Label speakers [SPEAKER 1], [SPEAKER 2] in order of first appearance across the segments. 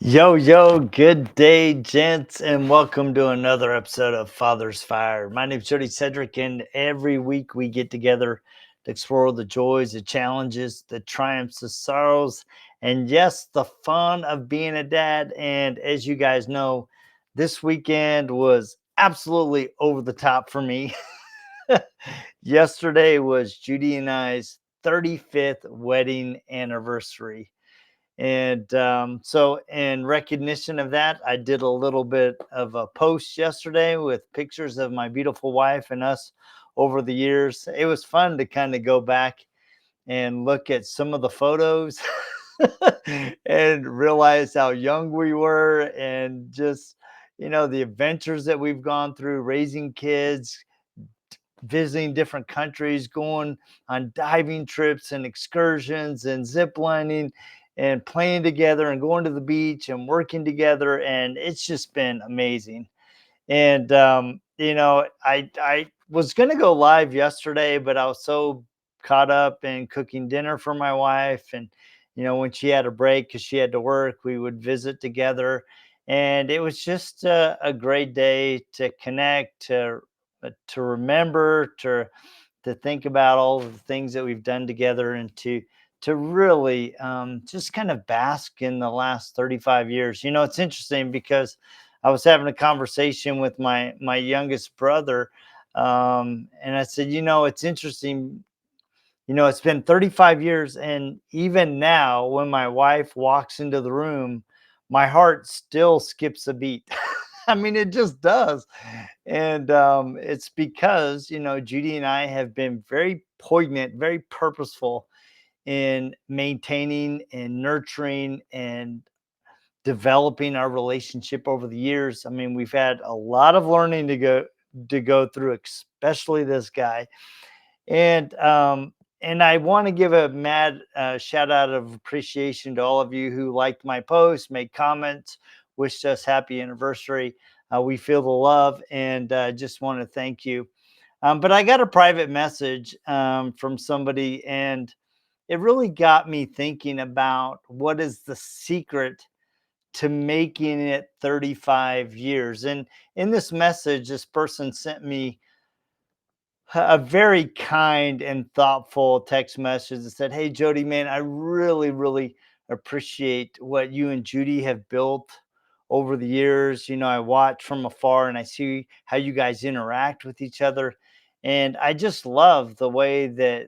[SPEAKER 1] Yo, good day, gents, and welcome to another episode of Father's Fire. My name is Judie Sedrick, and every week we get together to explore the joys, the challenges, the triumphs, the sorrows, and yes, the fun of being a dad. And as you guys know, this weekend was absolutely over the top for me. Yesterday was Judie and I's 35th wedding anniversary. And so, in recognition of that, I did a little bit of a post yesterday with pictures of my beautiful wife and us over the years. It was fun to kind of go back and look at some of the photos and realize how young we were and just, the adventures that we've gone through raising kids, visiting different countries, going on diving trips and excursions and zip lining and playing together and going to the beach and working together. And it's just been amazing. And I was gonna go live yesterday, but I was so caught up in cooking dinner for my wife. And when she had a break because she had to work, we would visit together. And it was just a great day to connect, to remember, to think about all of the things that we've done together, and to really just kind of bask in the last 35 years. It's interesting because I was having a conversation with my youngest brother, and I said, it's interesting. It's been 35 years, and even now, when my wife walks into the room, my heart still skips a beat. I mean, it just does. And it's because, Judy and I have been very poignant, very purposeful in maintaining and nurturing and developing our relationship over the years. I mean, we've had a lot of learning to go through, especially this guy. And I want to give a mad shout out of appreciation to all of you who liked my post, made comments, wished us happy anniversary. We feel the love, and just want to thank you. But I got a private message from somebody, and it really got me thinking about what is the secret to making it 35 years. And in this message, this person sent me a very kind and thoughtful text message that said, "Hey, Jody, man, I really, really appreciate what you and Judy have built over the years. I watch from afar and I see how you guys interact with each other. And I just love the way that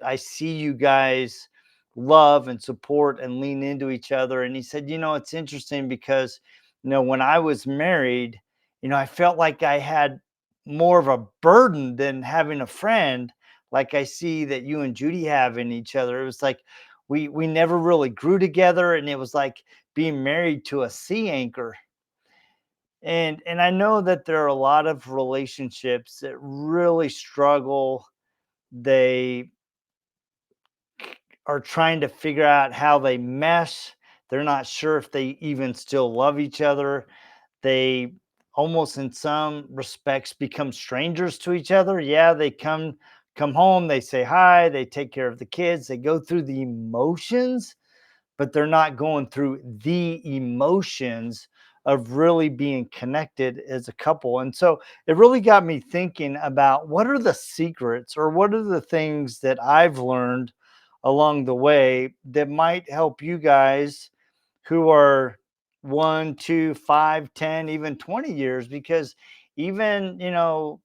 [SPEAKER 1] I see you guys love and support and lean into each other." And he said, it's interesting because, when I was married, I felt like I had more of a burden than having a friend like I see that you and Judy have in each other. It was like we never really grew together, and it was like being married to a sea anchor. And I know that there are a lot of relationships that really struggle. They are trying to figure out how they mesh. They're not sure if they even still love each other. They almost in some respects become strangers to each other. Yeah, they come home, they say hi, they take care of the kids, they go through the emotions, but they're not going through the emotions of really being connected as a couple. And so it really got me thinking about what are the secrets, or what are the things that I've learned along the way that might help you guys who are 1, 2, 5, 10, even 20 years. Because even,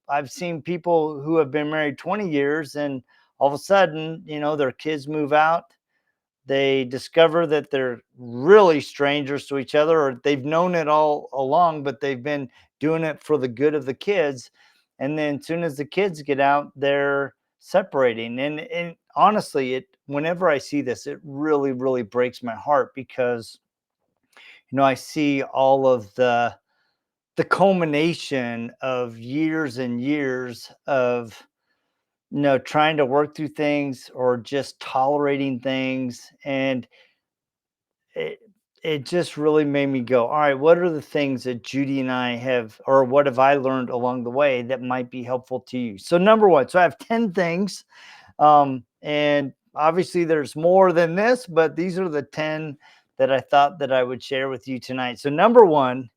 [SPEAKER 1] I've seen people who have been married 20 years, and all of a sudden, their kids move out, they discover that they're really strangers to each other, or they've known it all along, but they've been doing it for the good of the kids. And then as soon as the kids get out, they're separating. And honestly, whenever I see this, it really, really breaks my heart because, I see all of the culmination of years and years of, trying to work through things or just tolerating things. And it it just really made me go, all right, what are the things that Judy and I have, or what have I learned along the way that might be helpful to you? So number one, so I have 10 things. And obviously there's more than this, but these are the 10 that I thought that I would share with you tonight. So number one,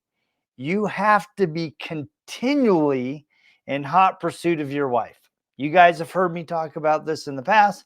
[SPEAKER 1] you have to be continually in hot pursuit of your wife. You guys have heard me talk about this in the past,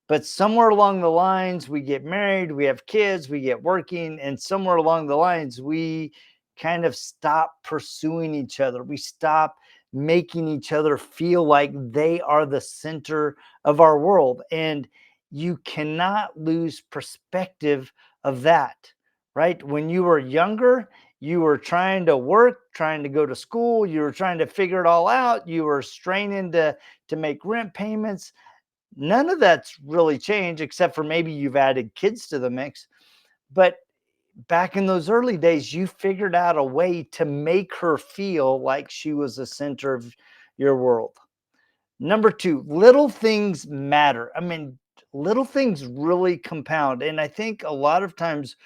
[SPEAKER 1] but somewhere along the lines, we get married, we have kids, we get working, and somewhere along the lines, we kind of stop pursuing each other. We stop making each other feel like they are the center of our world. And you cannot lose perspective of that, right? When you were younger, you were trying to work, trying to go to school, you were trying to figure it all out, you were straining to make rent payments. None of that's really changed except for maybe you've added kids to the mix. But back in those early days, you figured out a way to make her feel like she was the center of your world. Number two, little things matter. I mean, little things really compound. And I think a lot of times,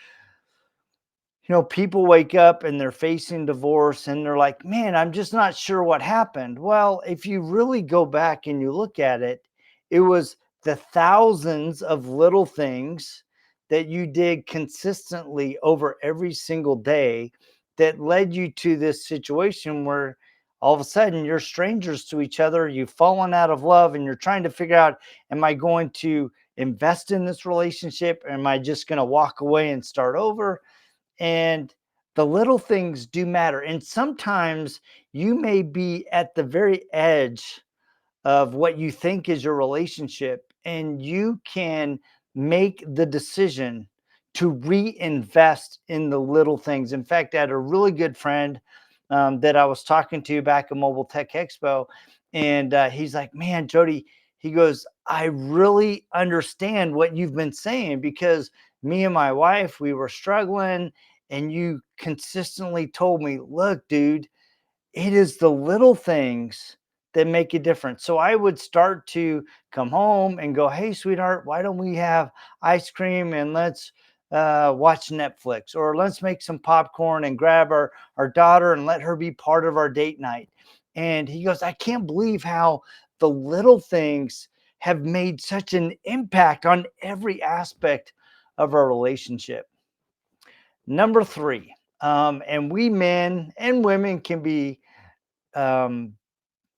[SPEAKER 1] people wake up and they're facing divorce and they're like, man, I'm just not sure what happened. Well, if you really go back and you look at it, it was the thousands of little things that you did consistently over every single day that led you to this situation where all of a sudden you're strangers to each other, you've fallen out of love, and you're trying to figure out, am I going to invest in this relationship? Or am I just going to walk away and start over? And the little things do matter. And sometimes you may be at the very edge of what you think is your relationship, and you can make the decision to reinvest in the little things. In fact, I had a really good friend that I was talking to back at Mobile Tech Expo, and he's like, man, Jody, he goes, I really understand what you've been saying, because me and my wife, we were struggling, and you consistently told me, look, dude, it is the little things that make a difference. So I would start to come home and go, hey, sweetheart, why don't we have ice cream and let's watch Netflix, or let's make some popcorn and grab our daughter and let her be part of our date night. And he goes, I can't believe how the little things have made such an impact on every aspect of our relationship. Number three, and we men and women can be um,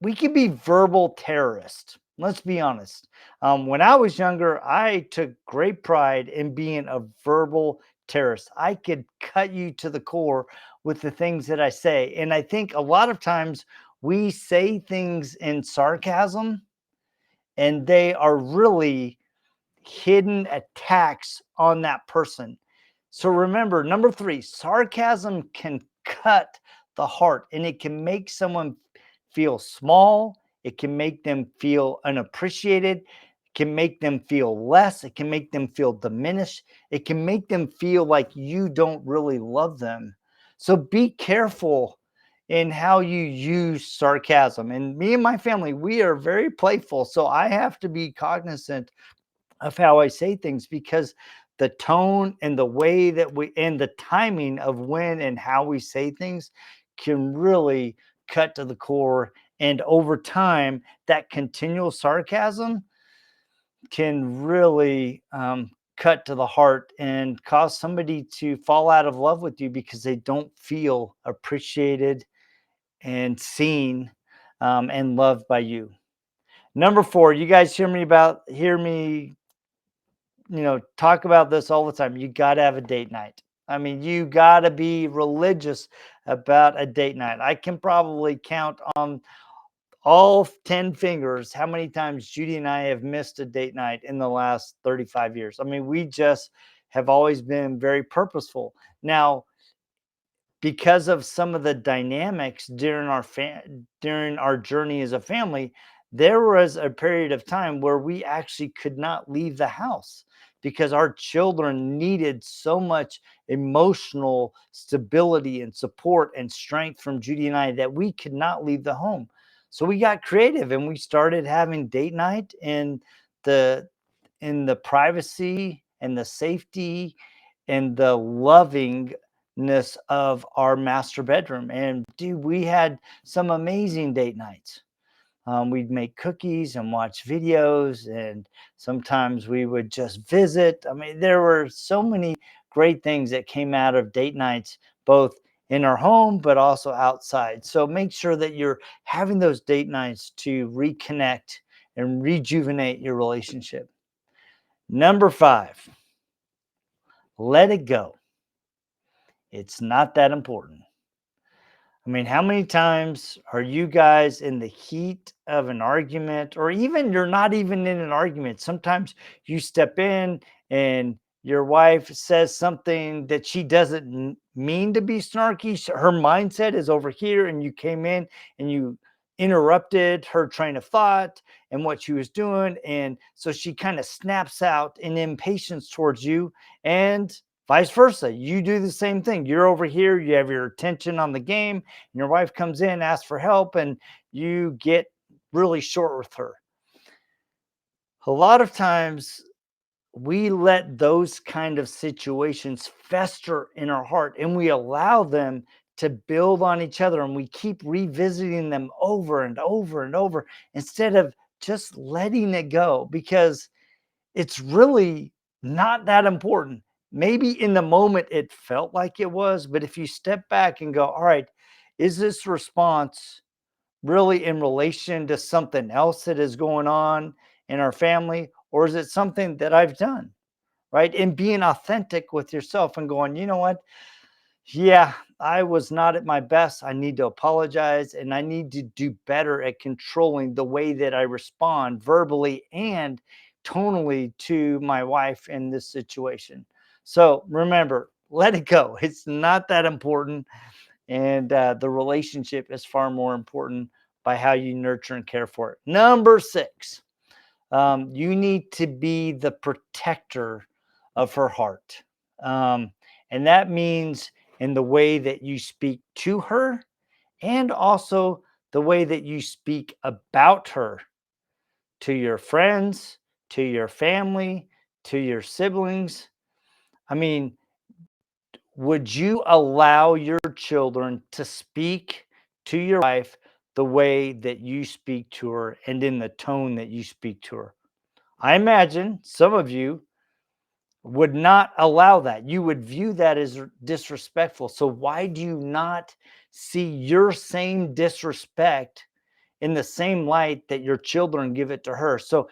[SPEAKER 1] we can be verbal terrorists. Let's be honest. When I was younger, I took great pride in being a verbal terrorist. I could cut you to the core with the things that I say. And I think a lot of times we say things in sarcasm, and they are really hidden attacks on that person. So remember, number three, sarcasm can cut the heart, and it can make someone feel small. It can make them feel unappreciated. It can make them feel less. It can make them feel diminished. It can make them feel like you don't really love them. So be careful in how you use sarcasm. And me and my family, we are very playful. So I have to be cognizant of how I say things, because the tone and the way that we and the timing of when and how we say things can really cut to the core. And over time, that continual sarcasm can really cut to the heart and cause somebody to fall out of love with you because they don't feel appreciated and seen and loved by you. Number four, you guys hear me talk about this all the time. You got to have a date night. I mean, you got to be religious about a date night. I can probably count on all 10 fingers how many times Judy and I have missed a date night in the last 35 years. I mean, we just have always been very purposeful. Now, because of some of the dynamics during our journey as a family, there was a period of time where we actually could not leave the house because our children needed so much emotional stability and support and strength from Judy and I that we could not leave the home. So we got creative and we started having date night the in the privacy and the safety and the lovingness of our master bedroom. And dude, we had some amazing date nights. We'd make cookies and watch videos, and sometimes we would just visit. I mean, there were so many great things that came out of date nights, both in our home, but also outside. So make sure that you're having those date nights to reconnect and rejuvenate your relationship. Number 5, let it go. It's not that important. I mean, how many times are you guys in the heat of an argument, or even you're not even in an argument? Sometimes you step in and your wife says something that she doesn't mean to be snarky. Her mindset is over here, and you came in and you interrupted her train of thought and what she was doing. And so she kind of snaps out in impatience towards you. And vice versa. You do the same thing. You're over here, you have your attention on the game, and your wife comes in, asks for help, and you get really short with her. A lot of times we let those kind of situations fester in our heart, and we allow them to build on each other, and we keep revisiting them over and over and over instead of just letting it go, because it's really not that important. Maybe in the moment it felt like it was, but if you step back and go, all right, is this response really in relation to something else that is going on in our family? Or is it something that I've done? Right. And being authentic with yourself and going, you know what? Yeah, I was not at my best. I need to apologize, and I need to do better at controlling the way that I respond verbally and tonally to my wife in this situation. So remember, let it go. It's not that important. And the relationship is far more important by how you nurture and care for it. Number 6, you need to be the protector of her heart. Um, and that means in the way that you speak to her, and also the way that you speak about her to your friends, to your family, to your siblings. I mean, would you allow your children to speak to your wife the way that you speak to her and in the tone that you speak to her? I imagine some of you would not allow that. You would view that as disrespectful. So why do you not see your same disrespect in the same light that your children give it to her? So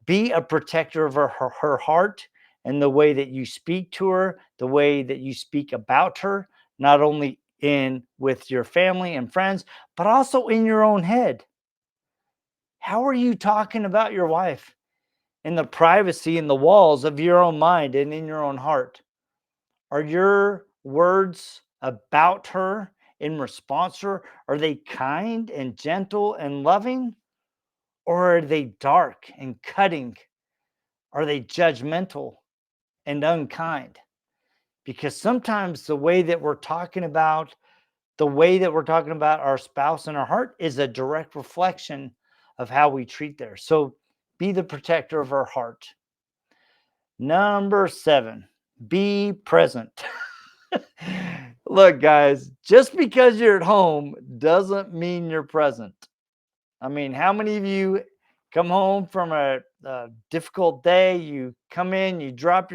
[SPEAKER 1] be a protector of her heart, and the way that you speak to her, the way that you speak about her, not only in with your family and friends, but also in your own head. How are you talking about your wife in the privacy in the walls of your own mind and in your own heart? Are your words about her in response to her, are they kind and gentle and loving? Or are they dark and cutting? Are they judgmental and unkind? Because sometimes the way that we're talking about our spouse and our heart is a direct reflection of how we treat theirs. So be the protector of our heart. Number 7, be present. Look, guys, just because you're at home doesn't mean you're present. I mean, how many of you come home from a difficult day? You come in, you drop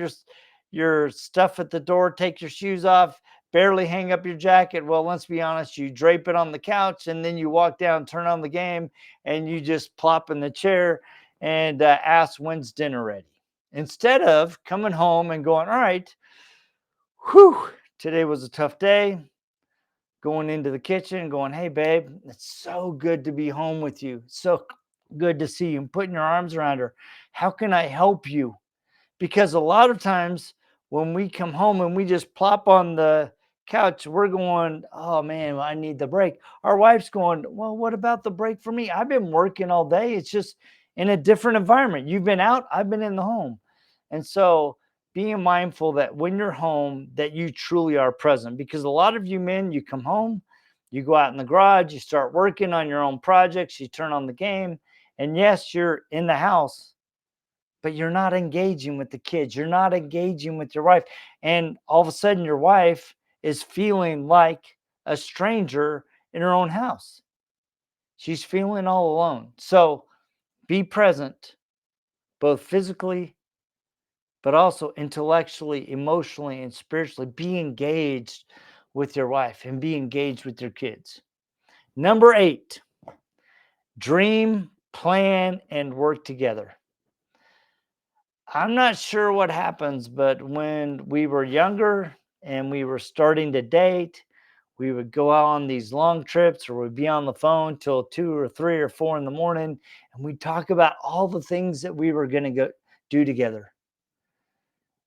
[SPEAKER 1] your stuff at the door, take your shoes off, barely hang up your jacket. Well, let's be honest, you drape it on the couch, and then you walk down, turn on the game, and you just plop in the chair and ask when's dinner ready. Instead of coming home and going, all right, whew, today was a tough day. Going into the kitchen, going, hey, babe, it's so good to be home with you. So good to see you. And putting your arms around her. How can I help you? Because a lot of times when we come home and we just plop on the couch, we're going, oh man, I need the break. Our wife's going, well, what about the break for me? I've been working all day. It's just in a different environment. You've been out, I've been in the home. And so being mindful that when you're home, that you truly are present. Because a lot of you men, you come home, you go out in the garage, you start working on your own projects, you turn on the game, and yes, you're in the house, but you're not engaging with the kids. You're not engaging with your wife. And all of a sudden, your wife is feeling like a stranger in her own house. She's feeling all alone. So be present, both physically but also intellectually, emotionally, and spiritually. Be engaged with your wife and be engaged with your kids. Number 8, dream, plan, and work together. I'm not sure what happens, but when we were younger and we were starting to date, we would go out on these long trips or we'd be on the phone till 2 or 3 or 4 in the morning and we'd talk about all the things that we were going to go do together.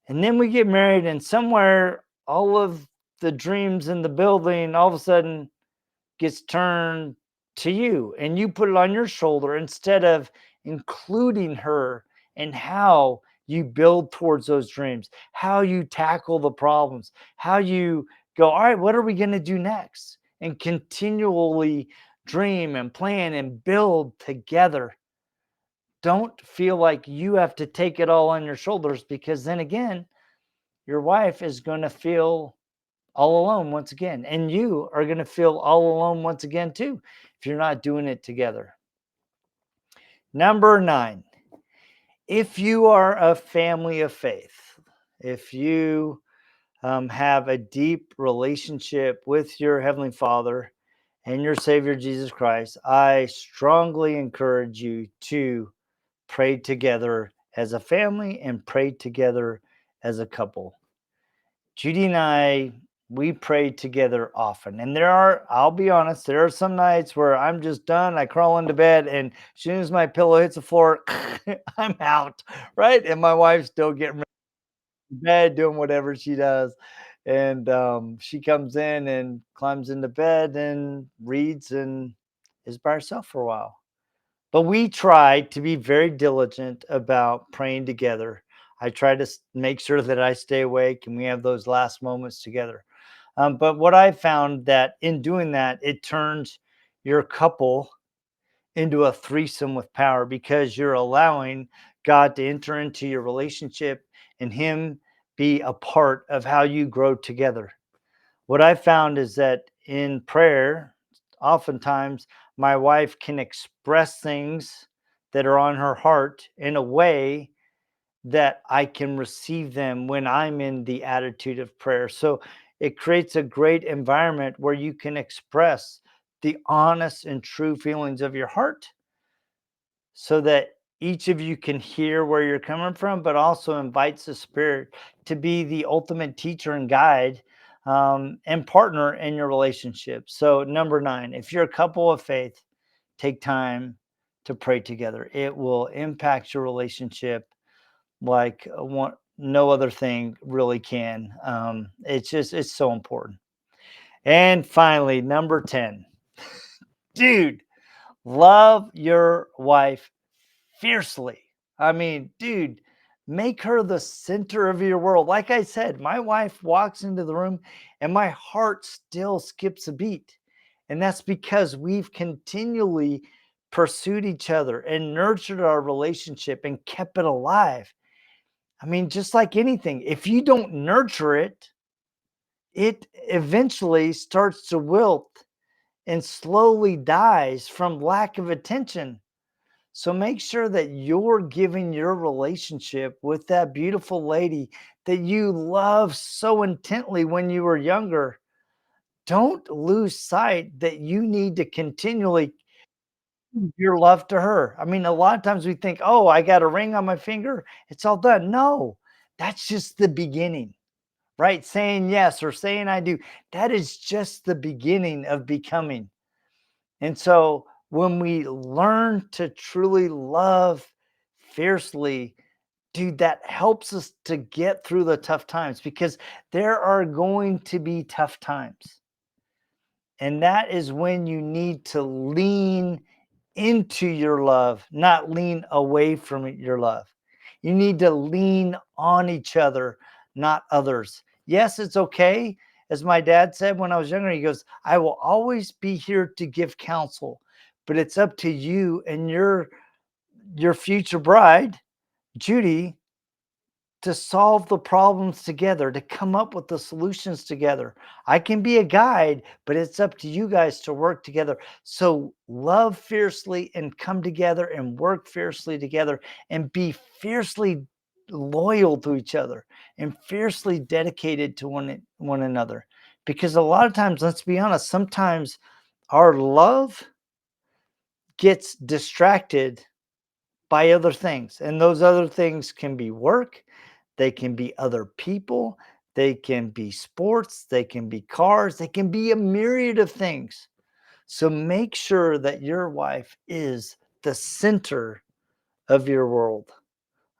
[SPEAKER 1] And then we get married, and somewhere all of the dreams in the building all of a sudden gets turned to you, and you put it on your shoulder instead of including her in how you build towards those dreams, how you tackle the problems, how you go, all right, what are we going to do next? And continually dream and plan and build together. Don't feel like you have to take it all on your shoulders, because then again, your wife is going to feel all alone once again. And you are going to feel all alone once again, too, if you're not doing it together. Number 9, if you are a family of faith, if you have a deep relationship with your Heavenly Father and your Savior Jesus Christ, I strongly encourage you to pray together as a family and pray together as a couple. Judie and I, we pray together often. And I'll be honest, there are some nights where I'm just done. I crawl into bed, and as soon as my pillow hits the floor, I'm out, right? And my wife's still getting ready to bed, doing whatever she does. And she comes in and climbs into bed and reads and is by herself for a while. But we try to be very diligent about praying together. I try to make sure that I stay awake and we have those last moments together. But what I found that in doing that, it turns your couple into a threesome with power, because you're allowing God to enter into your relationship and Him be a part of how you grow together. What I found is that in prayer, oftentimes my wife can express things that are on her heart in a way that I can receive them when I'm in the attitude of prayer. So it creates a great environment where you can express the honest and true feelings of your heart, so that each of you can hear where you're coming from, but also invites the Spirit to be the ultimate teacher and guide, and partner in your relationship. So, number 9, if you're a couple of faith, take time to pray together. It will impact your relationship like no other thing really can. It's so important. And finally, number 10, dude, love your wife fiercely. I mean, dude, make her the center of your world. Like I said, my wife walks into the room and my heart still skips a beat. And that's because we've continually pursued each other and nurtured our relationship and kept it alive. I mean, just like anything, if you don't nurture it, it eventually starts to wilt and slowly dies from lack of attention. So make sure that you're giving your relationship with that beautiful lady that you love so intently when you were younger. Don't lose sight that you need to continually give your love to her. I mean, a lot of times we think, oh, I got a ring on my finger, it's all done. No, that's just the beginning, right? Saying yes or saying I do, that is just the beginning of becoming. And so when we learn to truly love fiercely, dude, that helps us to get through the tough times, because there are going to be tough times. And that is when you need to lean into your love, not lean away from your love. You need to lean on each other, not others. Yes, it's okay. As my dad said when I was younger, he goes, I will always be here to give counsel, but it's up to you and your future bride, Judie, to solve the problems together, to come up with the solutions together. I can be a guide, but it's up to you guys to work together. So love fiercely and come together and work fiercely together and be fiercely loyal to each other and fiercely dedicated to one another. Because a lot of times, let's be honest, sometimes our love gets distracted by other things. And those other things can be work, they can be other people, they can be sports, they can be cars, they can be a myriad of things. So make sure that your wife is the center of your world.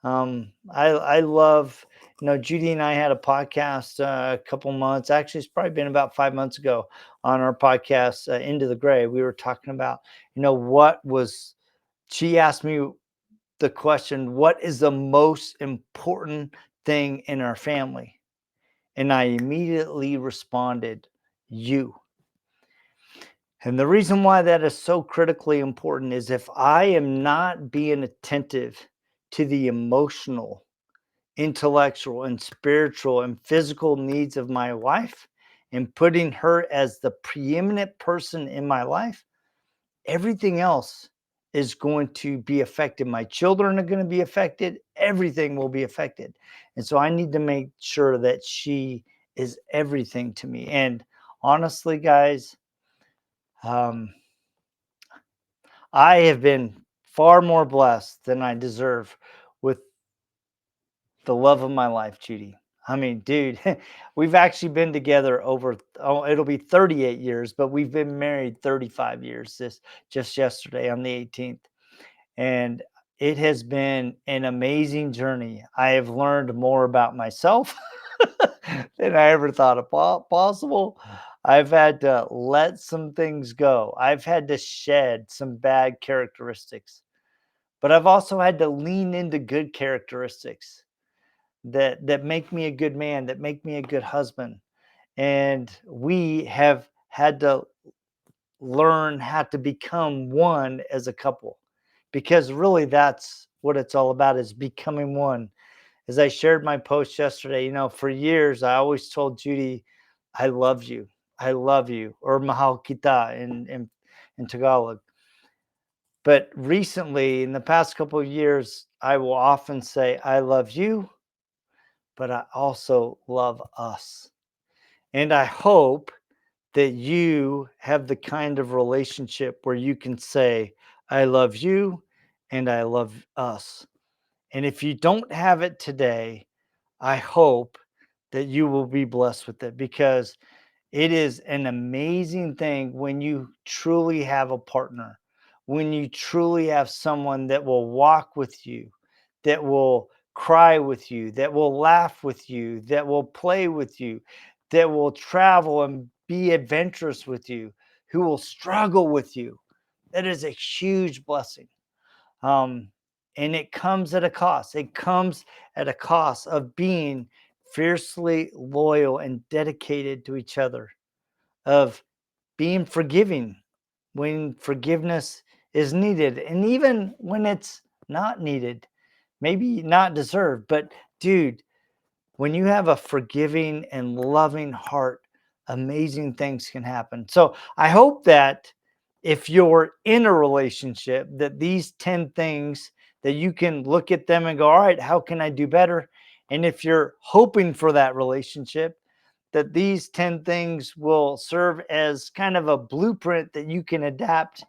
[SPEAKER 1] I love, Judie and I had a podcast a couple months. Actually, it's probably been about 5 months ago on our podcast, Into the Gray. We were talking about, what was, she asked me the question, what is the most important thing in our family? And I immediately responded, you. And the reason why that is so critically important is if I am not being attentive to the emotional, intellectual, and spiritual and physical needs of my wife and putting her as the preeminent person in my life, everything else is going to be affected. My children are going to be affected. Everything will be affected. And so I need to make sure that she is everything to me. And honestly, guys, um, I have been far more blessed than I deserve with the love of my life, Judy. I mean, dude, we've actually been together over, oh, it'll be 38 years, but we've been married 35 years this just yesterday on the 18th. And it has been an amazing journey. I have learned more about myself than I ever thought possible. I've had to let some things go. I've had to shed some bad characteristics, but I've also had to lean into good characteristics that make me a good man, that make me a good husband. And we have had to learn how to become one as a couple, because really that's what it's all about, is becoming one. As I shared my post yesterday, for years I always told Judy, I love you, I love you, or mahal kita in Tagalog. But recently, in the past couple of years, I will often say I love you, but I also love us. And I hope that you have the kind of relationship where you can say, I love you and I love us. And if you don't have it today, I hope that you will be blessed with it, because it is an amazing thing when you truly have a partner, when you truly have someone that will walk with you, that will cry with you, that will laugh with you, that will play with you, that will travel and be adventurous with you, who will struggle with you. That is a huge blessing. Um, and it comes at a cost. It comes at a cost of being fiercely loyal and dedicated to each other, of being forgiving when forgiveness is needed, and even when it's not needed, maybe not deserved. But dude, when you have a forgiving and loving heart, amazing things can happen. So I hope that if you're in a relationship, that these 10 things, that you can look at them and go, all right, how can I do better? And if you're hoping for that relationship, that these 10 things will serve as kind of a blueprint that you can adapt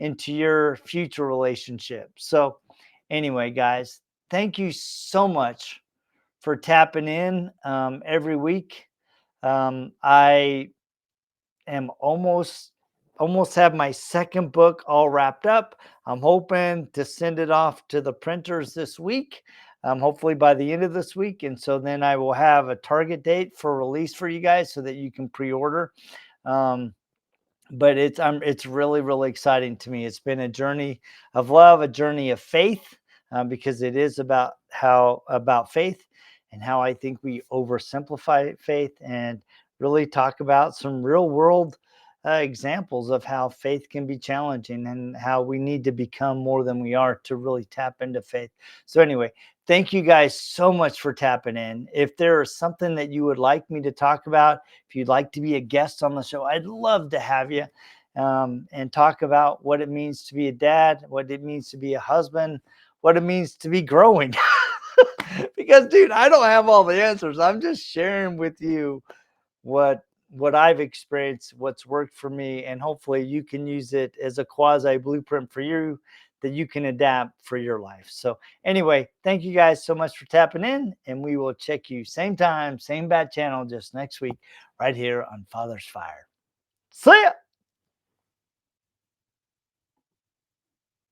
[SPEAKER 1] into your future relationship. So anyway, guys, thank you so much for tapping in every week. I am almost have my second book all wrapped up. I'm hoping to send it off to the printers this week, hopefully by the end of this week. And so then I will have a target date for release for you guys so that you can pre-order. Um, but it's really, really exciting to me. It's been a journey of love, a journey of faith, because it is about faith, and how I think we oversimplify faith and really talk about some real world examples of how faith can be challenging, and how we need to become more than we are to really tap into faith. So anyway, thank you guys so much for tapping in. If there is something that you would like me to talk about, if you'd like to be a guest on the show, I'd love to have you, and talk about what it means to be a dad, what it means to be a husband, what it means to be growing. Because, dude, I don't have all the answers. I'm just sharing with you what I've experienced, what's worked for me, and hopefully you can use it as a quasi blueprint for you that you can adapt for your life. So anyway, thank you guys so much for tapping in, and we will check you same time, same bad channel, just next week, right here on Father's Fire. See ya.